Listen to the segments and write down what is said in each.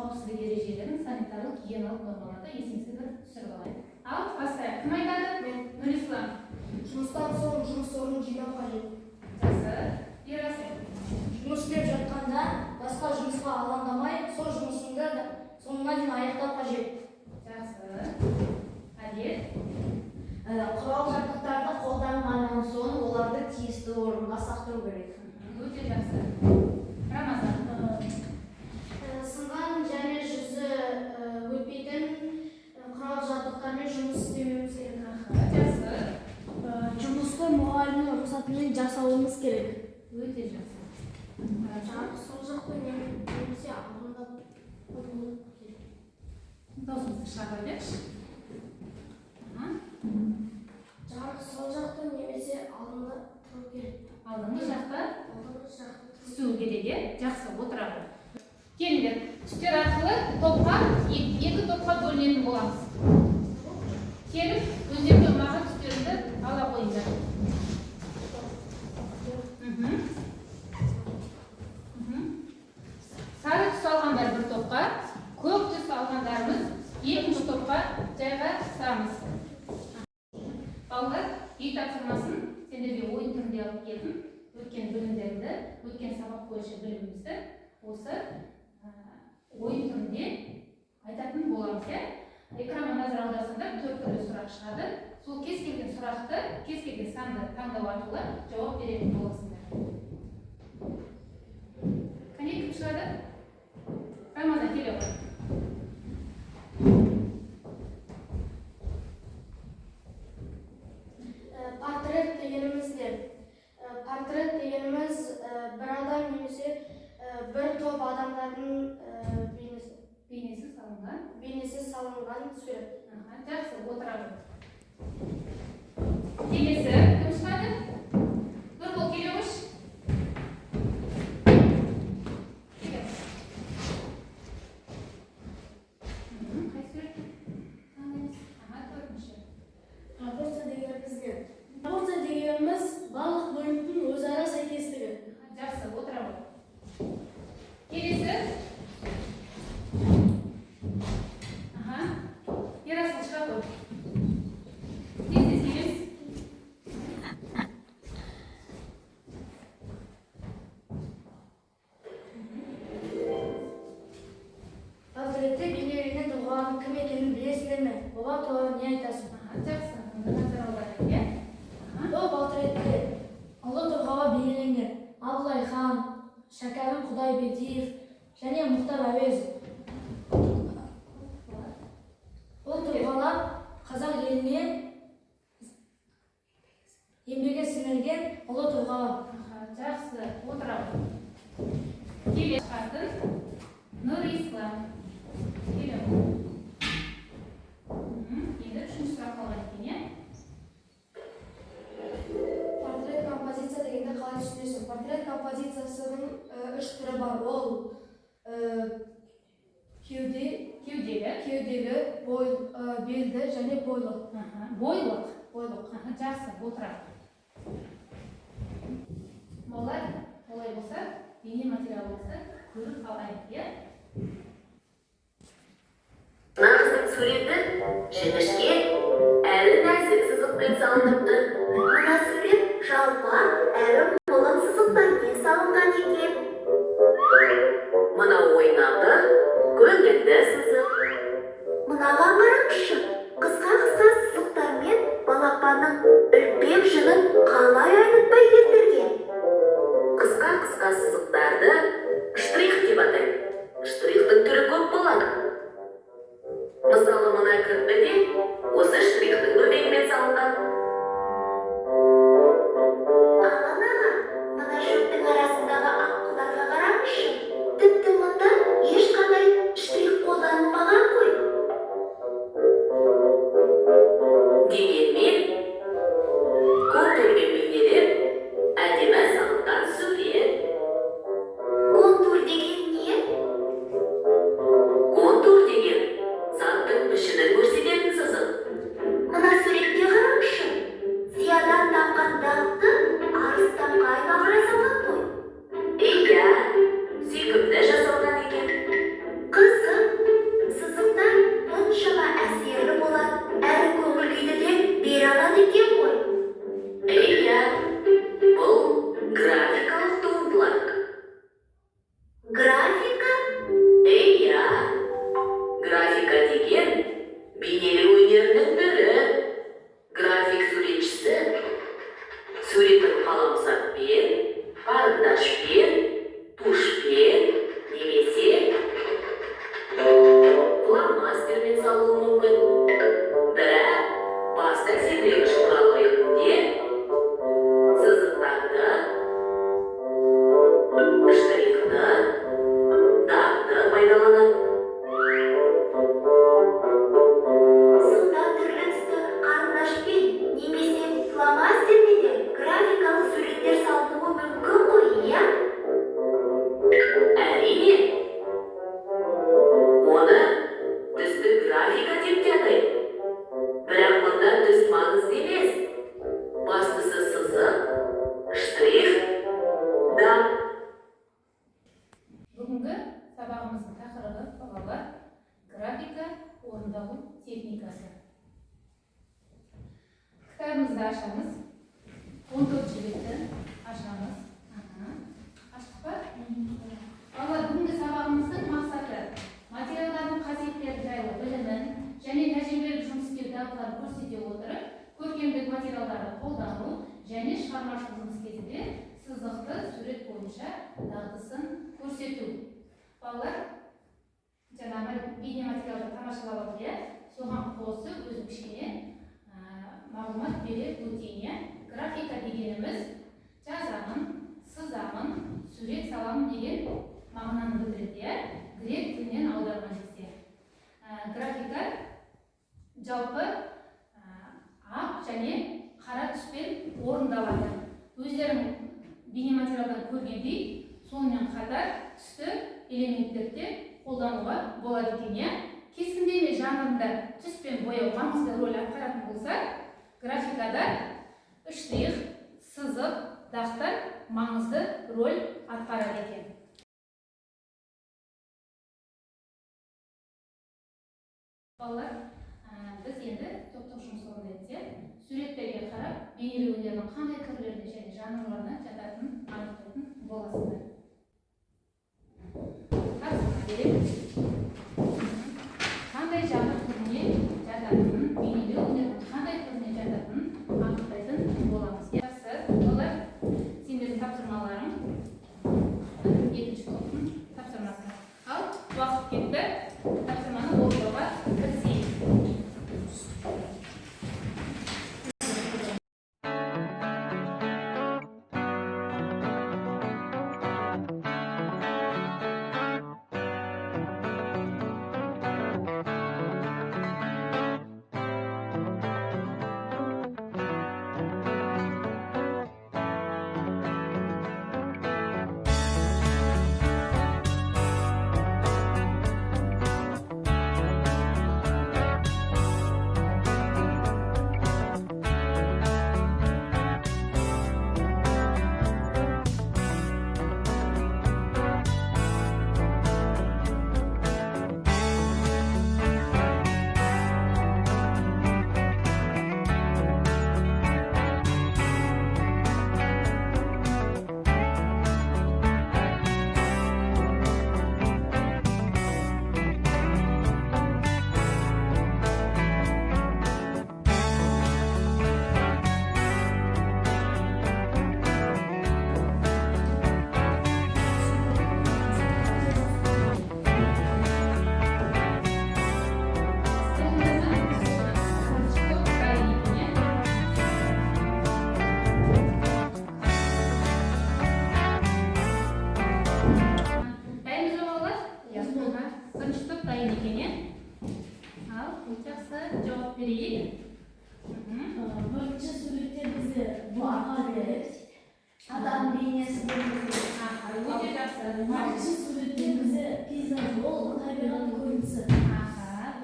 қауіпсіздік ережелерін, санитарлық гигиеналық нормаларды есіңізге бір түсіріп алайық. Ал бастайық. Кім айтады? Мен. Нұрислам. Жұмыстан соң жұмыс орнын жинау қажет. Жақсы. Ерасыл. Жұмыс істеп жатқанда басқа жұмысқа алаңдамай, сол жұмысыңды соңына дейін аяқтау қажет. Жақсы. Әдет. Құрал-жабдықтарды қолданғаннан соң оларды тиісті орынға сақтау керек. Өте жақсы. Рамазан. Сынған және жүзі өтпейтін құрал-жабдықтармен жұмыс істемеуіміз керек. Жақсы. Жұмысты мұғалімнің рұқсатымен жасауымыз керек. Өте жақсы. Сол жақты немесе алдында болу керек. Даусыңызды шығарып айтайықшы. Жарық сол жақты немесе алдында тұру керек. Алдыңғы жақта Алдыңғы жақты түсу керек. Жақсы, отырады. Келіңдер, түстер арқылы топқа, екі топқа бөлінетін боламыз. Келіп, өздеріне ұнаған түстеріңді ала қойыңдар. Сары түс алғандар бір топқа, көк түс алғандарымыз екінші топқа жайға сырамыз. Балалар, үй тапсырмасын сендерге ойын түрінде алып келдім. Өткен білімдерді, өткен сабақ бойынша білімімізді осы ойын түрінде айтатын боламыз. Экранға назар аударсаңдар, 4 түрлі сұрақ шығады. Сол кез келген сұрақты, кез келген санды таңдау арқылы жауап беретін боласыңдар. Қане, кім шығады? Рамазан, келе ғой. Портрет дегеніміз бір адам немесе бір топ адамдардың бейнесі салынған сурет. Жақсы, отырады. Келесі, кім шығады? Нұрбол, келе қойшы. Қай сурет? Төртінші. Пропорция дегеніміз барлық бөліктің өзара сәйкестігі. Жақсы, отырады. Келесі. Ерасыл, шыға қой. Тез-тез келес. Портретте бейнеленген тұлғаның кім екенін білесіңдер ме? Оған туралы не айтасың? Жақсы, назар аударайық, иә? Бұл портретте ұлы тұлғаға бейнеленген Абылай хан, Шәкәрім Құдайбердиев және Мұхтар Әуезов. Бұл тұлғалар қазақ еліне еңбегі сіңірген ұлы тұлғалар. Жақсы, отырады. Келе шығатын Нұрислам. Келе. Енді үшінші сұрақ қалған екен, иә? Портрет композиция дегенде қалай түсінесің? Портрет композициясының 3 түрі бар. Ол кеуделі, белді және бойлық. Бойлық. Жақсы, отырады. Балалар, олай болса, бейне материалымызды көріп алайық, иә? Нағыздың суреті жіңішке, әрі нәзік сызықпен салыныпты. Мына сурет жалпақ әрі молын сызықтармен салынған екен. Мына ойнақы, көгілді сызық. Мынаға қараңызшы, қысқа сызықтармен балапанның үлпек жүнін қалай айнытпай келтірген. Қысқа сызықтарды штрих деп атайды. Штрихтың түрі көп болады. Мысалы, мына кірпіде осы штрихтың көмегімен салынған. Графика? Иә. Графика деген бейнелеу өнерінің түрі. График суретшісі суретін қаламсаппен, карандашпен, тушпен немесе фломастермен салуы мүмкін. Бірақ басты әсерлегіш құрал ретінде сызықтарды, штрихты, дақты пайдаланады. Сында түрлі түсті карандашпен немесе фломастермен де графикалық суреттер салынуы мүмкін ғой, иә? Әрине. Оны түсті графика деп те атайды. Бірақ мұнда түс маңызды емес. Бастысы сызық, штрих, дат. Бүгінгі сабағымыздың тақырыбы балалар графика орындалу техникасы. Кітабымызды ашамыз. 14 бетті ашамыз. Аштық па? Балалар, бүгінгі сабағымыздың мақсаты материалдардың қасиеттері жайлы білімін және тәжірибелік жұмыс істеу дағдыларын көрсете отырып, көркемдік материалдарды қолдану және шығармашылық жұмыс кезінде сызықты сурет бойынша дағдысын көрсету. Балалар, жаңағы бейнематериалды тамашалап отыр, иә? Соған қосып өзім кішкене мағлұмат бере өтейін. Графика дегеніміз жазамын, сызамын, сурет саламын деген мағынаны білдіреді, иә? Грек тілінен аударған кезде. Графика жалпы ақ және қара түспен орындалады. Өздерің бейнематериалдан көргендей, сонымен қатар түсті элементтерде қолдануға болады екен, иә? Кескіндеме жанрында түс пен бояу маңызды рөл атқаратын болса, графикада штрих, сызық, дақтар маңызды рөл атқарады екен. Балалар, біз енді топтық жұмыс орындайды. Суреттерге қарап, бейнелеу өнерінің қандай түрлеріне және жанрларына жататынын анықтайтын боласыздар. Тапсырма береміз. Қандай жанр түріне жататынын, бейнелеу өнерінің қандай түріне жататынын анықтайтын боламыз. Жақсы, балалар, сендердің тапсырмаларың екінші топтың тапсырмасы. Ал уақыт кетті. Тапсырманы орындауға кірісейік. Бірінші суретте бізді бұл арқа береді. Адам бейнесі береді. Өте жақсы. Бірінші суретте бізді пейзаж ол табиғат көрінісі.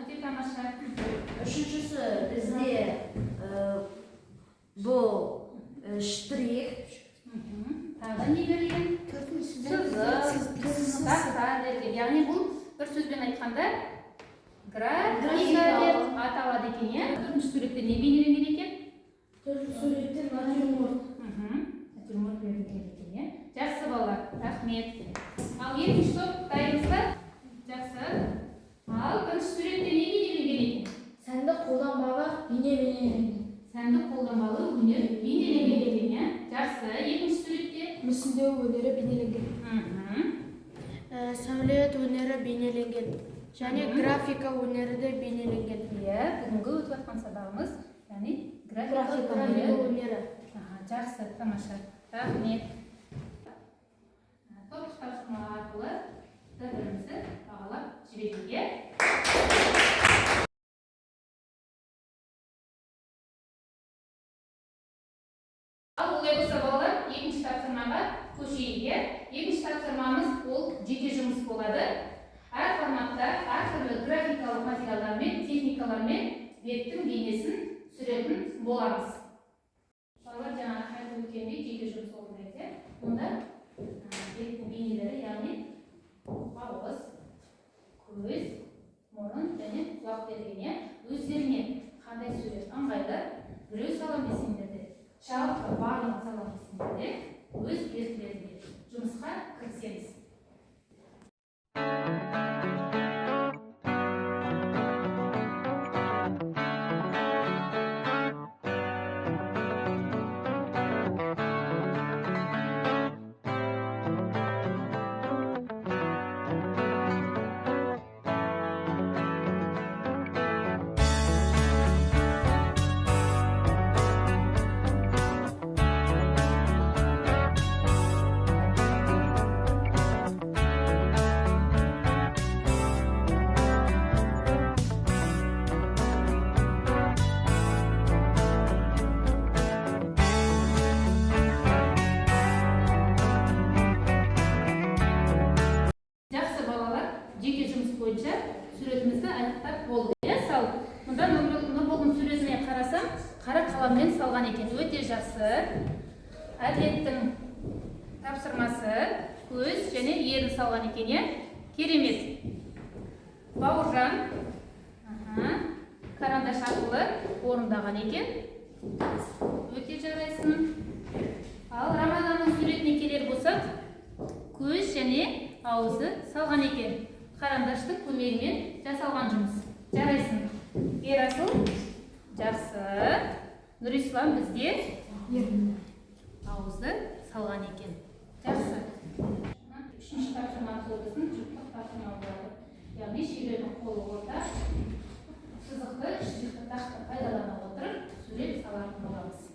Өте тамаша. Үшіншісі бізде бұл штрих. Тағы не берген? Сызық, яғни бұл бір сөзбен айтқанда графика деп аталады екен, иә? Төртінші суретте не бейнеленген екен? Төртінші суретте натюрморт. Натюрморт берілген екен, иә? Жақсы балалар, рахмет. Ал екінші топ мүсіндеу өнері бейнеленген. Сәулет өнері бейнеленген және графика өнері де бейнеленген. Иә, бүгінгі өтіп жатқан сабағымыз, яғни Графика өнері. Жақсы, тамаша. Рахмет. Топтық тапсырма арқылы бір-бірімізді бағалап жіберуге. Ал олай болса балалар, екінші тапсырмаға көшейік. Екінші тапсырмамыз ол жеке жұмыс болады. Әр форматта әртүрлі графикалық материалдармен, техникалармен беттің бейнесін түсіретін боламыз. Балалар жаңа айтып өткендей жеке жұмыс болу керек. Онда беттің бейнелері, яғни ауыз, көз, мұрын және құлақ берген. Өздеріне қандай сурет ыңғайлы, біреу салам десеңдер де, жалпы барлығын салам десеңдер де, өз еркілерінде жұмысқа кірісеміз. Жеке жұмыс бойынша суретімізді аяқтап болды. Сал. Мұнда Нұрболдың суретіне қарасам, қара қаламмен салған екен. Өте жақсы. Әділеттің тапсырмасы көз және ерін салған екен. Керемет. Бауыржан карандаш арқылы орындаған екен. Өте жарайсың. Ал Рамазанның суретіне келер болсақ, көз және ауызы салған екен. Қарандаштың көмегімен жасалған жұмыс. Жарайсың. Ерасыл, жақсы. Нұрислам бізде ауызды салған екен. Жақсы. Үшінші тапсырмамыз olsun, жұптық тапсырма болады. Яғни шебердің қолы орта, сызықты, штрихты тақты пайдалана отырып, сурет салатын боламыз.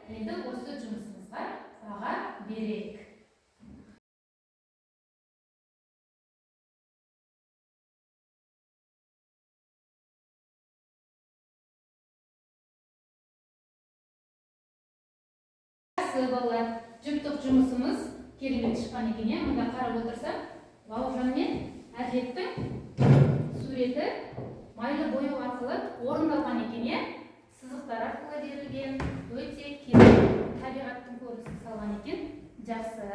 енді осы жұмысымызға баға берейік. Жақсы балалар, жүптік жұмысымыз керемет шыққан екен, иә? Мұнда қарап отырсақ, Бауыржан мен Әділеттің суреті майлы бояу арқылы орындалған екен, иә? Сызықтар арқылы берілген, өте керемет табиғаттың көрінісін салған екен. Жақсы.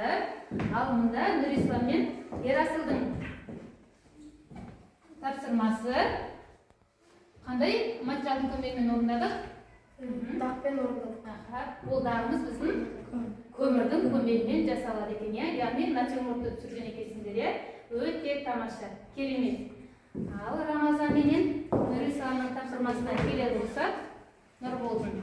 Ал мұнда Нұрислам мен Ерасылдың тапсырмасы қандай материалдың көмегімен орындадық? Дақпен орындадық. Қолдарымыз біздің көмірдің көмегімен жасалады екен, иә? Яғни натюрмортты түсірген екенсіңдер, иә? Өте тамаша, керемет. Ал Рамазан менен Нұрисламның тапсырмасына келер болсақ, Нұрболдың